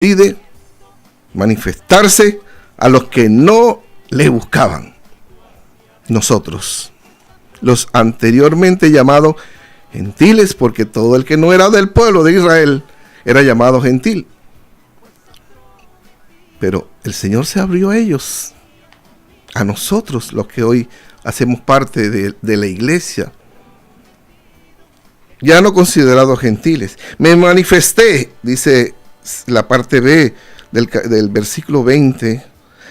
decide manifestarse a los que no le buscaban. Nosotros, los anteriormente llamados gentiles, porque todo el que no era del pueblo de Israel era llamado gentil. Pero el Señor se abrió a ellos, a nosotros, los que hoy hacemos parte de la iglesia, ya no considerados gentiles. Me manifesté, dice la parte B del versículo 20,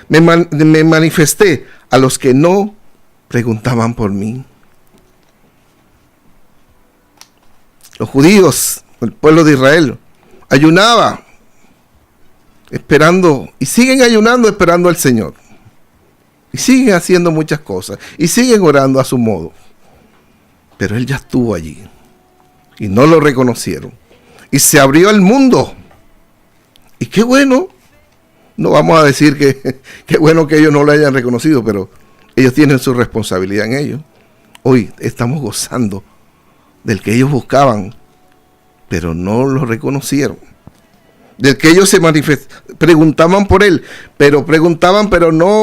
me manifesté a los que no preguntaban por mí. Los judíos, el pueblo de Israel, ayunaba esperando, y siguen ayunando esperando al Señor, y siguen haciendo muchas cosas, y siguen orando a su modo, pero Él ya estuvo allí, y no lo reconocieron, y se abrió el mundo, y qué bueno. No vamos a decir que qué bueno que ellos no lo hayan reconocido, pero ellos tienen su responsabilidad en ello. Hoy estamos gozando del que ellos buscaban, pero no lo reconocieron. Del que ellos se preguntaban por él, pero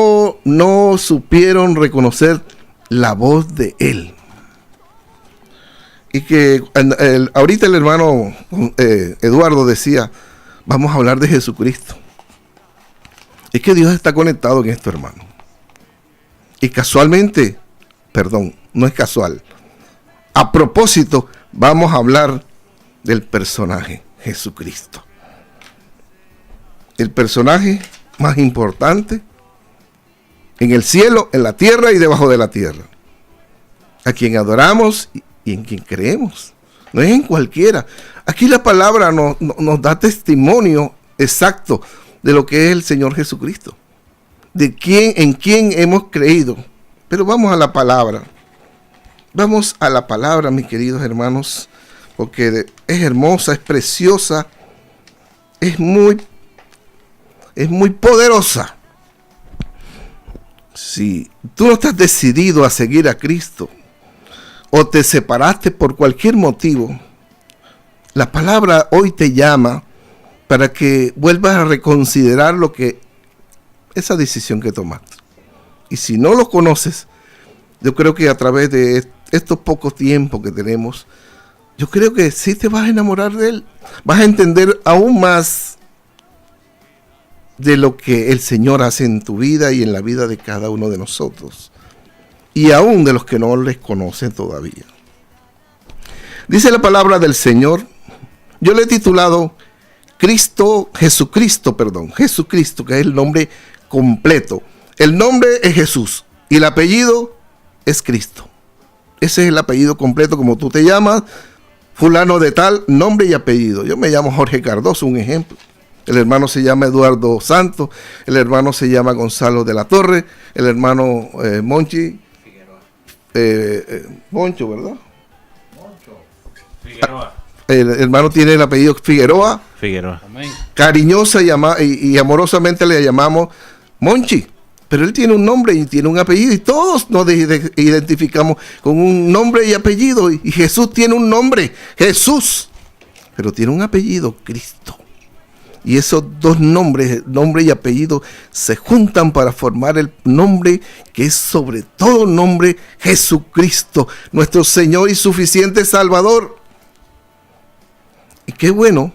no supieron reconocer la voz de él. Y que ahorita el hermano Eduardo decía, vamos a hablar de Jesucristo. Es que Dios está conectado en esto, hermano. Y casualmente, no es casual. A propósito, vamos a hablar del personaje Jesucristo. El personaje más importante en el cielo, en la tierra y debajo de la tierra. A quien adoramos y en quien creemos. No es en cualquiera. Aquí la palabra nos da testimonio exacto de lo que es el Señor Jesucristo, en quién hemos creído. Pero vamos a la palabra. Vamos a la palabra, mis queridos hermanos, porque es hermosa, es preciosa, es muy poderosa. Si tú no estás decidido a seguir a Cristo, o te separaste por cualquier motivo, la palabra hoy te llama para que vuelvas a reconsiderar esa decisión que tomaste. Y si no lo conoces, yo creo que a través de estos pocos tiempos que tenemos, yo creo que sí te vas a enamorar de él. Vas a entender aún más de lo que el Señor hace en tu vida y en la vida de cada uno de nosotros. Y aún de los que no les conocen todavía. Dice la palabra del Señor, yo le he titulado Jesucristo, que es el nombre completo. El nombre es Jesús y el apellido es Cristo. Ese es el apellido completo, como tú te llamas, fulano de tal, nombre y apellido. Yo me llamo Jorge Cardoso, un ejemplo. El hermano se llama Eduardo Santos, el hermano se llama Gonzalo de la Torre, el hermano Monchi Moncho, ¿verdad? Moncho Figueroa. El hermano tiene el apellido Figueroa. Amén. Cariñosa y amorosamente le llamamos Monchi. Pero él tiene un nombre y tiene un apellido y todos nos identificamos con un nombre y apellido. Y Jesús tiene un nombre, Jesús. Pero tiene un apellido, Cristo. Y esos dos nombres, nombre y apellido, se juntan para formar el nombre que es sobre todo nombre, Jesucristo, nuestro Señor y suficiente Salvador. Y qué bueno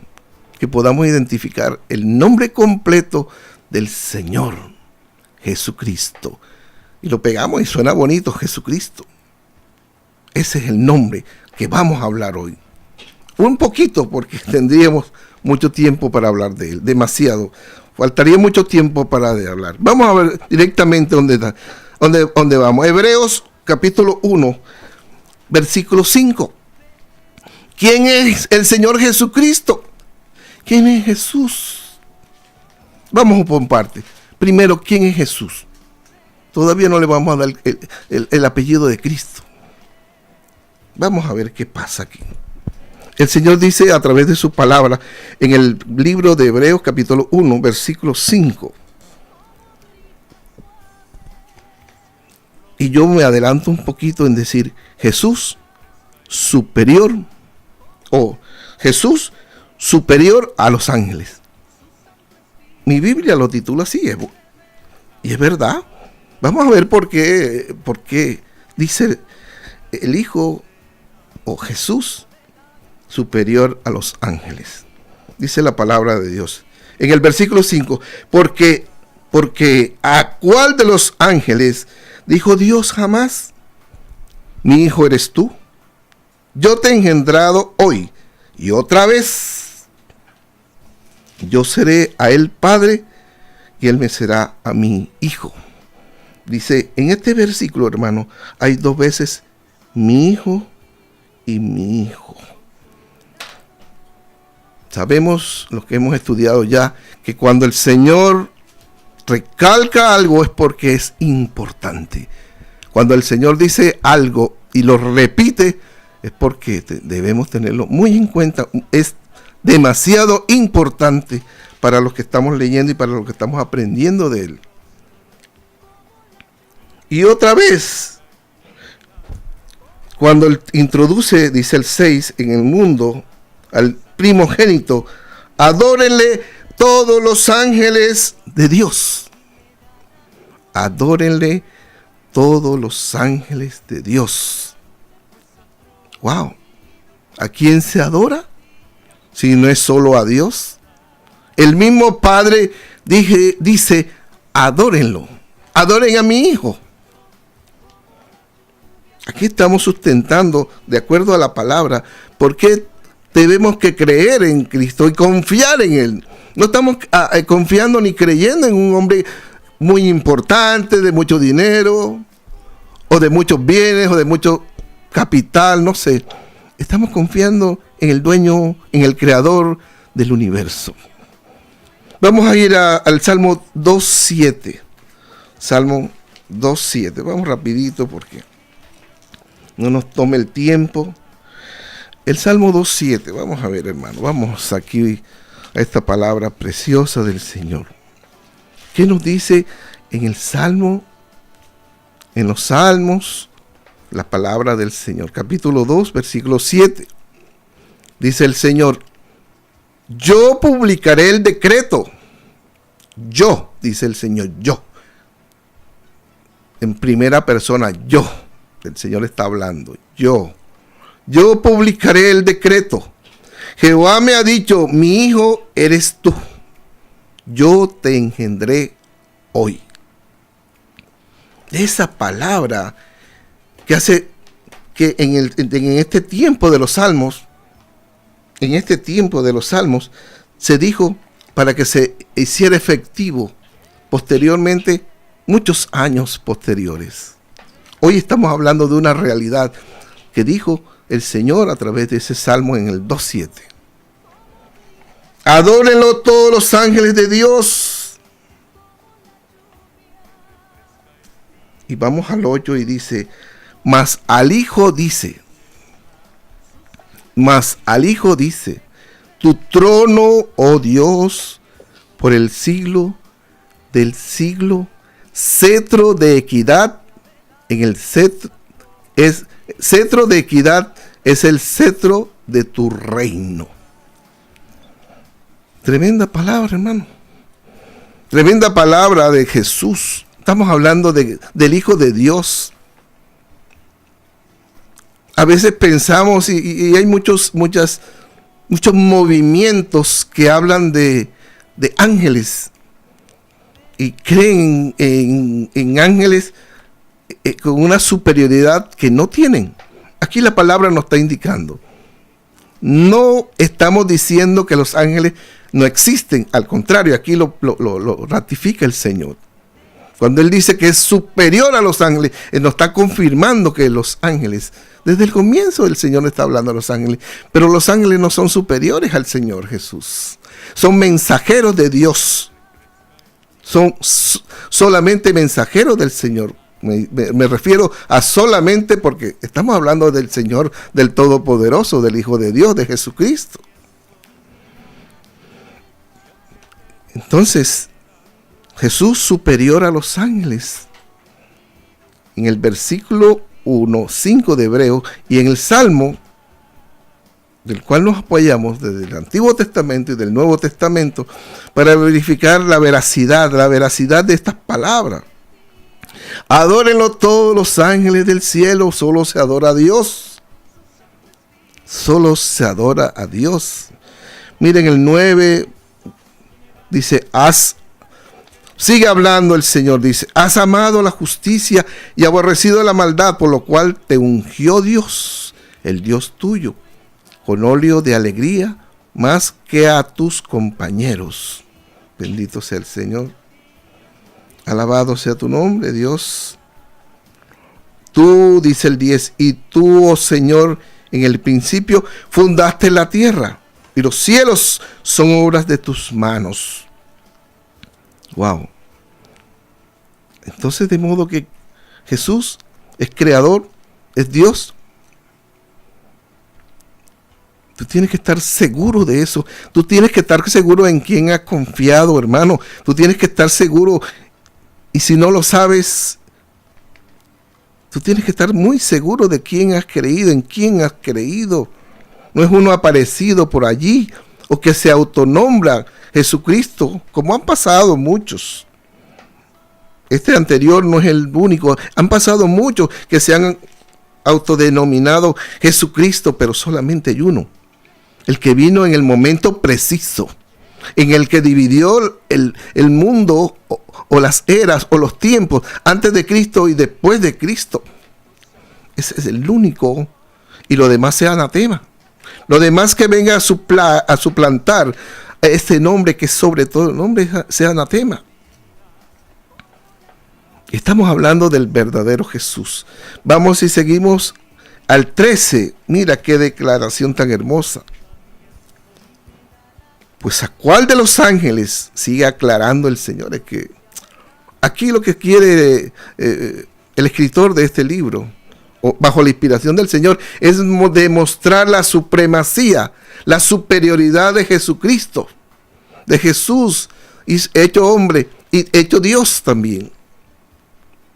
que podamos identificar el nombre completo del Señor, Jesucristo. Y lo pegamos y suena bonito, Jesucristo. Ese es el nombre que vamos a hablar hoy. Un poquito, porque tendríamos mucho tiempo para hablar de él, demasiado. Faltaría mucho tiempo para hablar. Vamos a ver directamente dónde vamos. Hebreos capítulo 1, versículo 5. ¿Quién es el Señor Jesucristo? ¿Quién es Jesús? Vamos por parte. Primero, ¿quién es Jesús? Todavía no le vamos a dar el apellido de Cristo. Vamos a ver qué pasa aquí. El Señor dice a través de su palabra en el libro de Hebreos capítulo 1, versículo 5. Y yo me adelanto un poquito en decir Jesús superior a los ángeles. mi Biblia lo titula así, y es verdad. Vamos a ver por qué dice el Hijo o Jesús superior a los ángeles. Dice la palabra de Dios en el versículo 5, porque ¿a cuál de los ángeles dijo Dios jamás? Mi hijo eres tú, yo te he engendrado hoy, y otra vez yo seré a él padre, y él me será a mí hijo. Dice, en este versículo, hermano, hay 2 veces mi hijo y mi hijo. Sabemos, los que hemos estudiado ya, que cuando el Señor recalca algo es porque es importante. Cuando el Señor dice algo y lo repite, es porque debemos tenerlo muy en cuenta. Es demasiado importante para los que estamos leyendo y para los que estamos aprendiendo de Él. Y otra vez, cuando Él introduce, dice el 6, en el mundo, al primogénito, adórenle todos los ángeles de Dios. Adórenle todos los ángeles de Dios. Wow. ¿A quién se adora? Si no es solo a Dios. El mismo Padre dice, adórenlo. Adoren a mi hijo. Aquí estamos sustentando, de acuerdo a la palabra, por qué debemos que creer en Cristo y confiar en Él. No estamos confiando ni creyendo en un hombre muy importante, de mucho dinero, o de muchos bienes, o de mucho capital, no sé. Estamos confiando en el dueño, en el creador del universo. Vamos a ir al Salmo 2.7. Salmo 2.7. Vamos rapidito porque no nos tome el tiempo. El Salmo 2.7. Vamos a ver, hermano. Vamos aquí a esta palabra preciosa del Señor. ¿Qué nos dice en el Salmo? En los Salmos, la palabra del Señor. Capítulo 2, versículo 7. Dice el Señor, yo publicaré el decreto. Yo, dice el Señor, yo. En primera persona, yo. El Señor está hablando, yo publicaré el decreto. Jehová me ha dicho, mi hijo eres tú. Yo te engendré hoy. Esa palabra que hace que en este tiempo de los salmos, se dijo para que se hiciera efectivo posteriormente, muchos años posteriores. Hoy estamos hablando de una realidad que dijo el Señor a través de ese salmo en el 2.7. Adórenlo todos los ángeles de Dios. Y vamos al 8 y dice, mas al Hijo dice, tu trono, oh Dios, por el siglo del siglo, cetro de equidad, cetro de equidad es el cetro de tu reino. Tremenda palabra, hermano. Tremenda palabra de Jesús. Estamos hablando del Hijo de Dios. A veces pensamos, y hay muchos movimientos que hablan de ángeles y creen en ángeles con una superioridad que no tienen. Aquí la palabra nos está indicando. No estamos diciendo que los ángeles no existen. Al contrario, aquí lo ratifica el Señor. Cuando Él dice que es superior a los ángeles, Él nos está confirmando que los ángeles, desde el comienzo el Señor está hablando a los ángeles, pero los ángeles no son superiores al Señor Jesús. Son mensajeros de Dios. Son solamente mensajeros del Señor. Me refiero a solamente porque estamos hablando del Señor, del Todopoderoso, del Hijo de Dios, de Jesucristo. Entonces, Jesús superior a los ángeles. En el versículo 1:5 de Hebreo y en el Salmo del cual nos apoyamos desde el Antiguo Testamento y del Nuevo Testamento para verificar la veracidad de estas palabras. Adórenlo todos los ángeles del cielo, solo se adora a Dios. Solo se adora a Dios. Miren el 9, dice, sigue hablando el Señor, dice, has amado la justicia y aborrecido la maldad, por lo cual te ungió Dios, el Dios tuyo, con óleo de alegría, más que a tus compañeros. Bendito sea el Señor. Alabado sea tu nombre, Dios. Tú, dice el 10, y tú, oh Señor, en el principio fundaste la tierra, y los cielos son obras de tus manos. Wow. Entonces, de modo que Jesús es creador, es Dios. Tú tienes que estar seguro de eso. Tú tienes que estar seguro en quién has confiado, hermano. Tú tienes que estar seguro. Y si no lo sabes, tú tienes que estar muy seguro de quién has creído, en quién has creído. No es uno aparecido por allí o que se autonombra Jesucristo, como han pasado muchos. Este anterior no es el único. Han pasado muchos que se han autodenominado Jesucristo, pero solamente hay uno. El que vino en el momento preciso, en el que dividió el mundo o las eras o los tiempos antes de Cristo y después de Cristo. Ese es el único, y lo demás sea anatema. Lo demás que venga a suplantar este nombre, que sobre todo el nombre sea anatema. Estamos hablando del verdadero Jesús. Vamos y seguimos al 13. Mira qué declaración tan hermosa. Pues a cuál de los ángeles, sigue aclarando el Señor, es que aquí lo que quiere el escritor de este libro, bajo la inspiración del Señor, es demostrar la supremacía, la superioridad de Jesucristo, de Jesús, hecho hombre y hecho Dios también,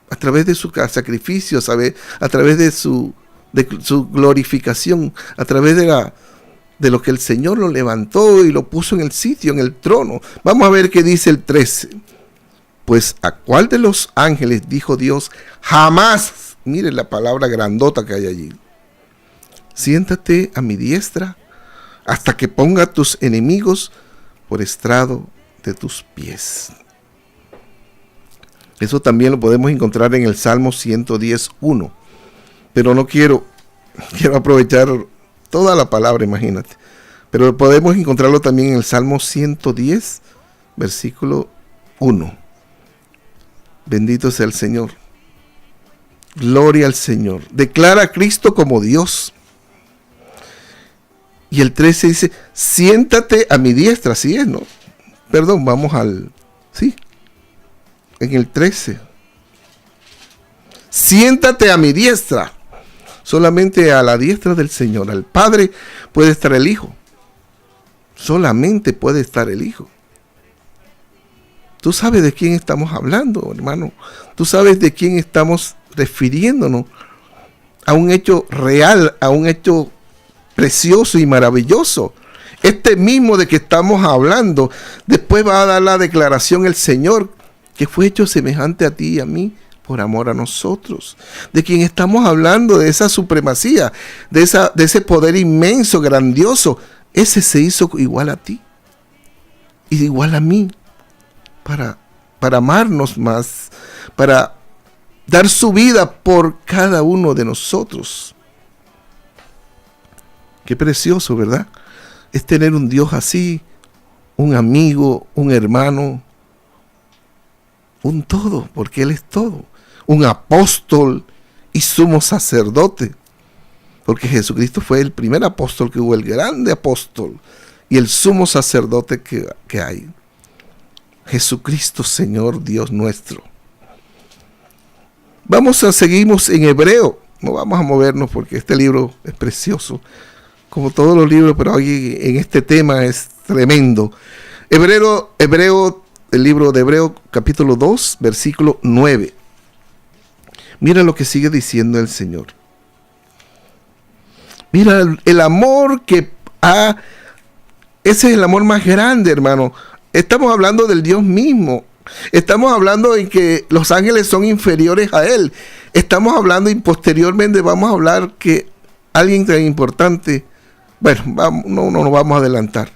a través de su sacrificio, a través de su glorificación, a través de lo que el Señor lo levantó y lo puso en el sitio, en el trono. Vamos a ver qué dice el 13. Pues a cuál de los ángeles dijo Dios, jamás, mire la palabra grandota que hay allí, siéntate a mi diestra hasta que ponga a tus enemigos por estrado de tus pies. Eso también lo podemos encontrar en el Salmo 110:1. Pero no quiero aprovechar toda la palabra, imagínate. Pero podemos encontrarlo también en el Salmo 110, versículo 1. Bendito sea el Señor. Gloria al Señor. Declara a Cristo como Dios. Y el 13 dice, siéntate a mi diestra. Así es, ¿no? Perdón, vamos al... Sí. En el 13. Siéntate a mi diestra. Solamente a la diestra del Señor, al Padre, puede estar el Hijo. Solamente puede estar el Hijo. Tú sabes de quién estamos hablando, hermano. Tú sabes de quién estamos refiriéndonos. A un hecho real, a un hecho precioso y maravilloso. Este mismo de que estamos hablando, después va a dar la declaración el Señor, que fue hecho semejante a ti y a mí, por amor a nosotros, de quien estamos hablando, de esa supremacía, de ese poder inmenso, grandioso. Ese se hizo igual a ti y igual a mí, para amarnos más, para dar su vida por cada uno de nosotros. Qué precioso, ¿verdad? Es tener un Dios así, un amigo, un hermano, un todo, porque Él es todo. Un apóstol y sumo sacerdote, porque Jesucristo fue el primer apóstol que hubo, el grande apóstol y el sumo sacerdote que hay. Jesucristo, Señor Dios nuestro. Seguimos en Hebreo. No vamos a movernos porque este libro es precioso, como todos los libros, pero hoy en este tema es tremendo. El libro de Hebreo, capítulo 2, versículo 9. Mira lo que sigue diciendo el Señor. Mira el amor que Ese es el amor más grande, hermano. Estamos hablando del Dios mismo. Estamos hablando en que los ángeles son inferiores a Él. Estamos hablando y posteriormente vamos a hablar que alguien tan importante, bueno, no nos vamos a adelantar,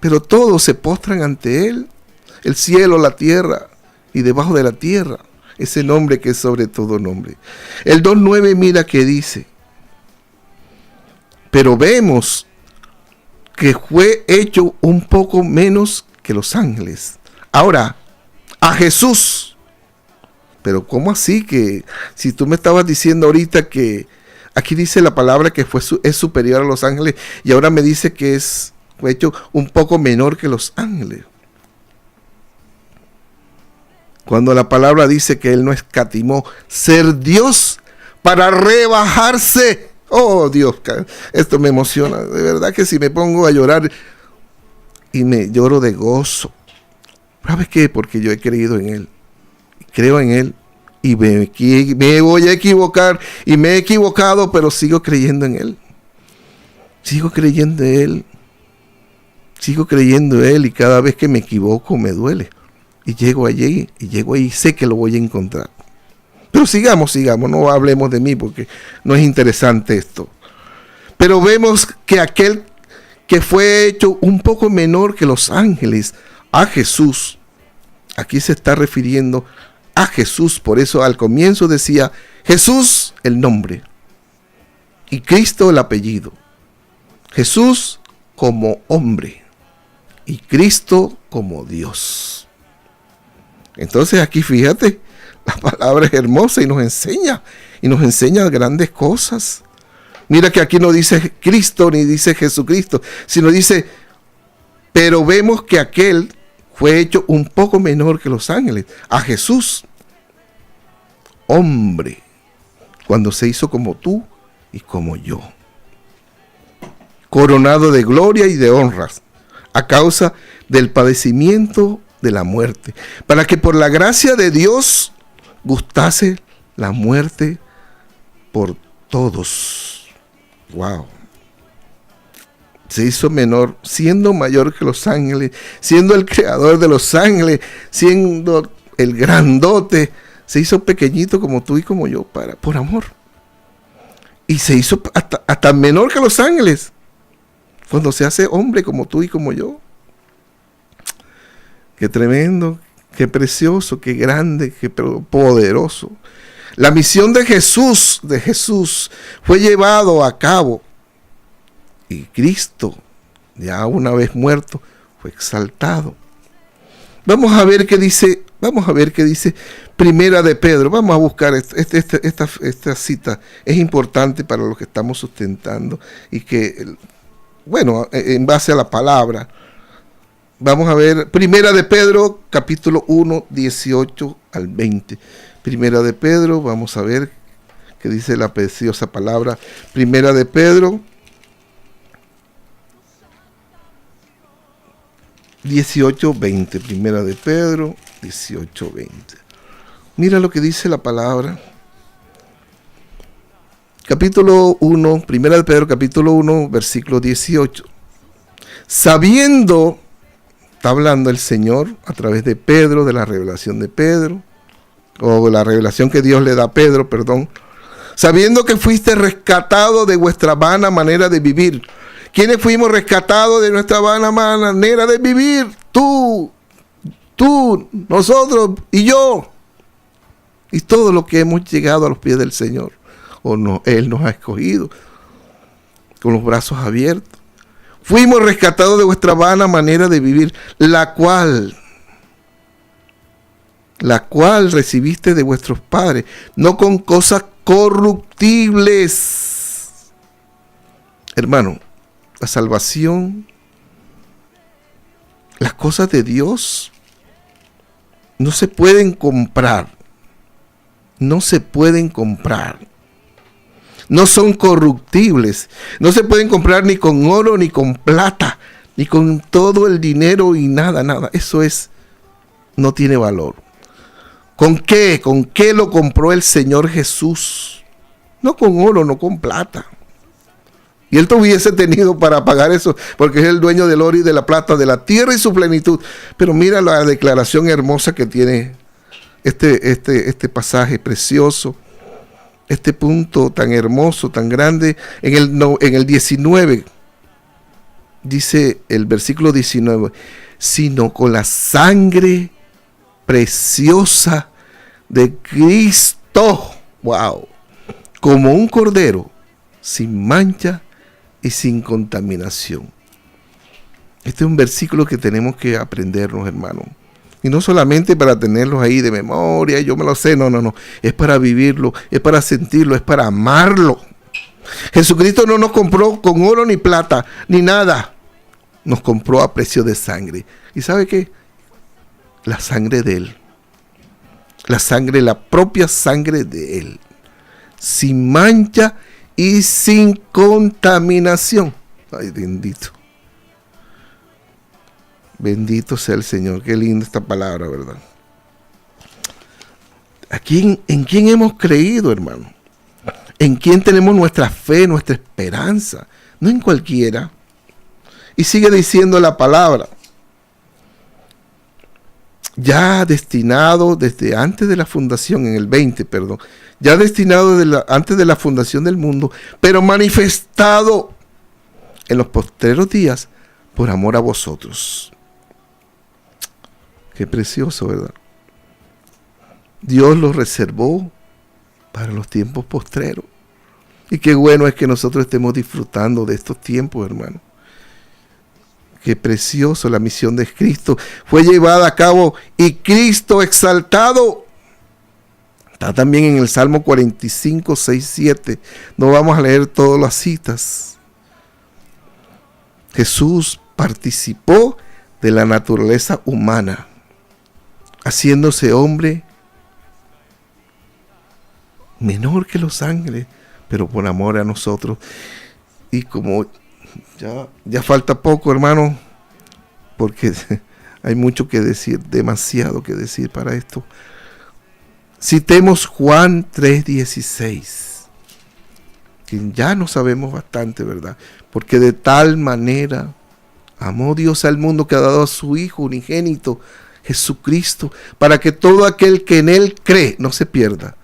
pero todos se postran ante Él, el cielo, la tierra y debajo de la tierra, ese nombre que es sobre todo nombre. El 2:9 mira que dice, pero vemos que fue hecho un poco menos que los ángeles. Ahora, a Jesús. Pero ¿cómo así? Que si tú me estabas diciendo ahorita que aquí dice la palabra que es superior a los ángeles y ahora me dice que fue hecho un poco menor que los ángeles. Cuando la palabra dice que Él no escatimó ser Dios para rebajarse. Oh Dios, esto me emociona. De verdad que si me pongo a llorar y me lloro de gozo. ¿Sabes qué? Porque yo he creído en Él. Creo en Él. Y me voy a equivocar. Y me he equivocado, pero sigo creyendo en Él. Sigo creyendo en Él. Sigo creyendo en Él. Y cada vez que me equivoco me duele. Y llego allí. Y sé que lo voy a encontrar. Pero sigamos. No hablemos de mí porque no es interesante esto. Pero vemos que aquel que fue hecho un poco menor que los ángeles, a Jesús, aquí se está refiriendo a Jesús, por eso al comienzo decía Jesús el nombre y Cristo el apellido. Jesús como hombre y Cristo como Dios. Entonces aquí fíjate, la palabra es hermosa y nos enseña grandes cosas. Mira que aquí no dice Cristo ni dice Jesucristo, sino dice, pero vemos que aquel fue hecho un poco menor que los ángeles, a Jesús, hombre, cuando se hizo como tú y como yo, coronado de gloria y de honras, a causa del padecimiento de la muerte, para que por la gracia de Dios gustase la muerte por todos. Wow. Se hizo menor, siendo mayor que los ángeles, siendo el creador de los ángeles, siendo el grandote, se hizo pequeñito como tú y como yo, por amor. Y se hizo hasta menor que los ángeles, cuando se hace hombre como tú y como yo. Qué tremendo, qué precioso, qué grande, qué poderoso. La misión de Jesús fue llevado a cabo. Y Cristo, ya una vez muerto, fue exaltado. Vamos a ver qué dice Primera de Pedro. Vamos a buscar esta cita. Es importante para lo que estamos sustentando. Y que, bueno, en base a la palabra. Vamos a ver Primera de Pedro, capítulo 1, 18 al 20. Primera de Pedro, vamos a ver qué dice la preciosa palabra. Primera de Pedro 18:20, Primera de Pedro 18:20. Mira lo que dice la palabra. Capítulo 1, Primera de Pedro, capítulo 1, versículo 18. Sabiendo, está hablando el Señor a través de Pedro, de la revelación de Pedro, o la revelación que Dios le da a Pedro, perdón. Sabiendo que fuiste rescatado de vuestra vana manera de vivir. ¿Quiénes fuimos rescatados de nuestra vana manera de vivir? Tú, nosotros y yo. Y todo lo que hemos llegado a los pies del Señor. O no, Él nos ha escogido con los brazos abiertos. Fuimos rescatados de vuestra vana manera de vivir, la cual recibiste de vuestros padres, no con cosas corruptibles. Hermano, la salvación, las cosas de Dios no se pueden comprar. No se pueden comprar. No son corruptibles. No se pueden comprar ni con oro, ni con plata, ni con todo el dinero y nada. Eso no tiene valor. ¿Con qué? ¿Con qué lo compró el Señor Jesús? No con oro, no con plata. Y él tuviese tenido para pagar eso, porque es el dueño del oro y de la plata, de la tierra y su plenitud. Pero mira la declaración hermosa que tiene este pasaje precioso, este punto tan hermoso, tan grande. En el 19, dice el versículo 19, sino con la sangre preciosa de Cristo, wow, como un cordero, sin mancha y sin contaminación. Este es un versículo que tenemos que aprendernos, hermano. Y no solamente para tenerlos ahí de memoria, yo me lo sé, no. Es para vivirlo, es para sentirlo, es para amarlo. Jesucristo no nos compró con oro ni plata, ni nada. Nos compró a precio de sangre. ¿Y sabe qué? La sangre de Él. La propia sangre de Él. Sin mancha y sin contaminación. Ay, bendito. Bendito sea el Señor. Qué linda esta palabra, ¿verdad? ¿En quién hemos creído, hermano? ¿En quién tenemos nuestra fe, nuestra esperanza? No en cualquiera. Y sigue diciendo la palabra. Ya destinado desde antes de la fundación, en el 20, perdón. Ya destinado antes de la fundación del mundo, pero manifestado en los postreros días por amor a vosotros. Qué precioso, ¿verdad? Dios lo reservó para los tiempos postreros. Y qué bueno es que nosotros estemos disfrutando de estos tiempos, hermano. Qué precioso, la misión de Cristo fue llevada a cabo y Cristo exaltado. Está también en el Salmo 45, 6, 7. No vamos a leer todas las citas. Jesús participó de la naturaleza humana, haciéndose hombre menor que los ángeles, pero por amor a nosotros. Y como ya falta poco, hermano, porque hay mucho que decir, demasiado que decir para esto. Citemos Juan 3:16, que ya no sabemos bastante, ¿verdad? Porque de tal manera amó Dios al mundo que ha dado a su Hijo unigénito, Jesucristo, para que todo aquel que en Él cree no se pierda,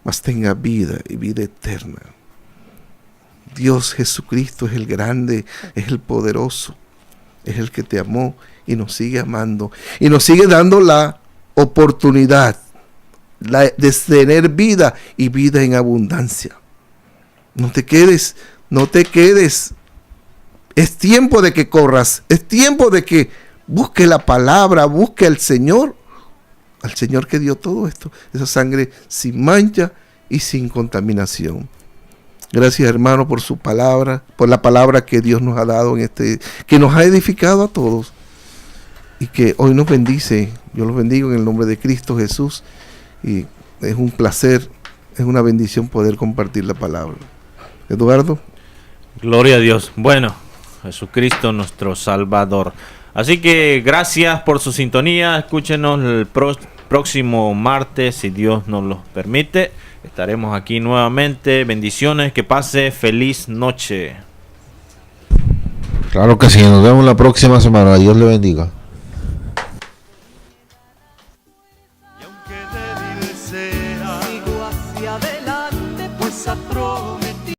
mas tenga vida y vida eterna. Dios Jesucristo es el grande, es el poderoso, es el que te amó y nos sigue amando y nos sigue dando la oportunidad de tener vida y vida en abundancia. No te quedes. Es tiempo de que corras, es tiempo de que busque la palabra, busque al Señor que dio todo esto, esa sangre sin mancha y sin contaminación. Gracias, hermano, por su palabra, por la palabra que Dios nos ha dado que nos ha edificado a todos y que hoy nos bendice. Yo los bendigo en el nombre de Cristo Jesús y es un placer, es una bendición poder compartir la palabra. Eduardo. Gloria a Dios. Bueno, Jesucristo nuestro Salvador. Así que gracias por su sintonía. Escúchenos el próximo martes, si Dios nos lo permite. Estaremos aquí nuevamente. Bendiciones, que pase feliz noche. Claro que sí, nos vemos la próxima semana. Dios le bendiga.